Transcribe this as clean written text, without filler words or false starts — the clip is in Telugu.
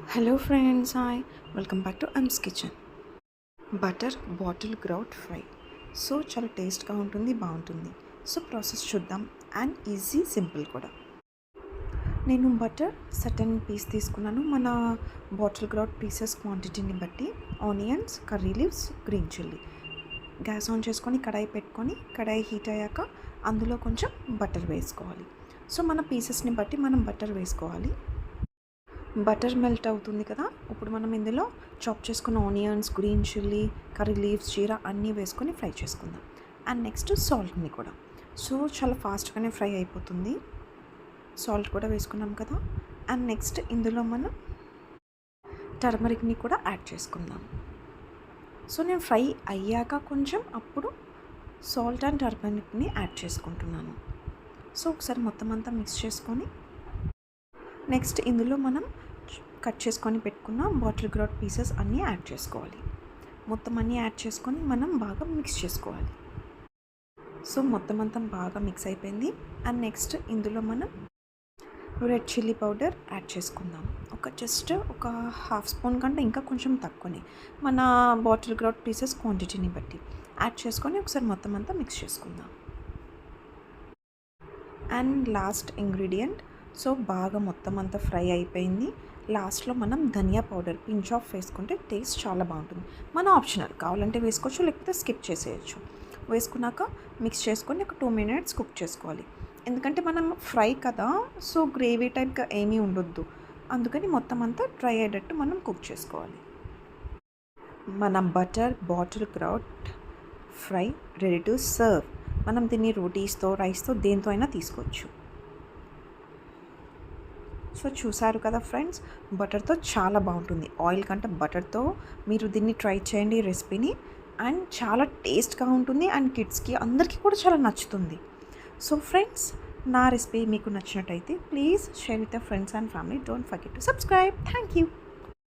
Hello friends, hi, welcome back to ఎమ్స్ కిచెన్. బటర్ బాటిల్ గ్రౌట్ ఫ్రై. సో చాలా టేస్ట్గా ఉంటుంది, బాగుంటుంది. సో ప్రాసెస్ చూద్దాం. అండ్ ఈజీ, సింపుల్ కూడా. నేను బటర్ సర్టెన్ పీస్ తీసుకున్నాను. మన బాటిల్ గ్రౌట్ పీసెస్ క్వాంటిటీని బట్టి onions, curry leaves, green chilli. Gas on చేసుకొని కడాయి పెట్టుకొని, కడాయి హీట్ అయ్యాక అందులో కొంచెం బటర్ వేసుకోవాలి. సో మన పీసెస్ని బట్టి మనం బటర్ వేసుకోవాలి. బటర్ మెల్ట్ అవుతుంది కదా, ఇప్పుడు మనం ఇందులో చాప్ చేసుకున్న onions, green chilli, curry leaves, జీరా అన్నీ వేసుకొని ఫ్రై చేసుకుందాం. అండ్ నెక్స్ట్ సాల్ట్ని కూడా. సో చాలా ఫాస్ట్గానే ఫ్రై అయిపోతుంది. సాల్ట్ కూడా వేసుకున్నాం కదా. అండ్ నెక్స్ట్ ఇందులో మనం టర్మరిక్ని కూడా యాడ్ చేసుకుందాం. సో నేను ఫ్రై అయ్యాక కొంచెం అప్పుడు సాల్ట్ అండ్ టర్మరిక్ని యాడ్ చేసుకుంటున్నాను. సో ఒకసారి మొత్తం అంతా మిక్స్ చేసుకొని నెక్స్ట్ ఇందులో మనం కట్ చేసుకొని పెట్టుకున్న బాటిల్ గ్రౌట్ పీసెస్ అన్నీ యాడ్ చేసుకోవాలి. మొత్తం అన్నీ యాడ్ చేసుకొని మనం బాగా మిక్స్ చేసుకోవాలి. సో మొత్తం అంతా బాగా మిక్స్ అయిపోయింది. అండ్ నెక్స్ట్ ఇందులో మనం రెడ్ చిల్లీ పౌడర్ యాడ్ చేసుకుందాం. జస్ట్ ఒక హాఫ్ స్పూన్ కంటే ఇంకా కొంచెం తక్కువనే, మన బాటిల్ గ్రౌట్ పీసెస్ క్వాంటిటీని బట్టి యాడ్ చేసుకొని ఒకసారి మొత్తం అంతా మిక్స్ చేసుకుందాం. And last ingredient. సో బాగా మొత్తం అంతా ఫ్రై అయిపోయింది. లాస్ట్లో మనం ధనియా పౌడర్ పించ్ ఆఫ్ వేసుకుంటే టేస్ట్ చాలా బాగుంటుంది. మన ఆప్షనల్, కావాలంటే వేసుకోవచ్చు, లేకపోతే స్కిప్ చేసేయచ్చు. వేసుకున్నాక మిక్స్ చేసుకొని ఒక 2 minutes కుక్ చేసుకోవాలి. ఎందుకంటే మనం ఫ్రై కదా, సో గ్రేవీ టైప్గా ఏమీ ఉండొద్దు. అందుకని మొత్తం అంతా డ్రై అయ్యేటట్టు మనం కుక్ చేసుకోవాలి. మన బటర్ బాటిల్ గ్రౌట్ ఫ్రై రెడీ టు సర్వ్. మనం దీన్ని రోటీస్తో, రైస్తో, దేంతో అయినా తీసుకోవచ్చు. సో చూసారు కదా ఫ్రెండ్స్, బటర్తో చాలా బాగుంటుంది. ఆయిల్ కంటే బటర్తో మీరు దీన్ని ట్రై చేయండి రెసిపీని. అండ్ చాలా టేస్ట్గా ఉంటుంది. అండ్ కిడ్స్కి అందరికీ కూడా చాలా నచ్చుతుంది. సో ఫ్రెండ్స్, నా రెసిపీ మీకు నచ్చినట్టయితే please share with your friends and family. Don't forget to subscribe. Thank you.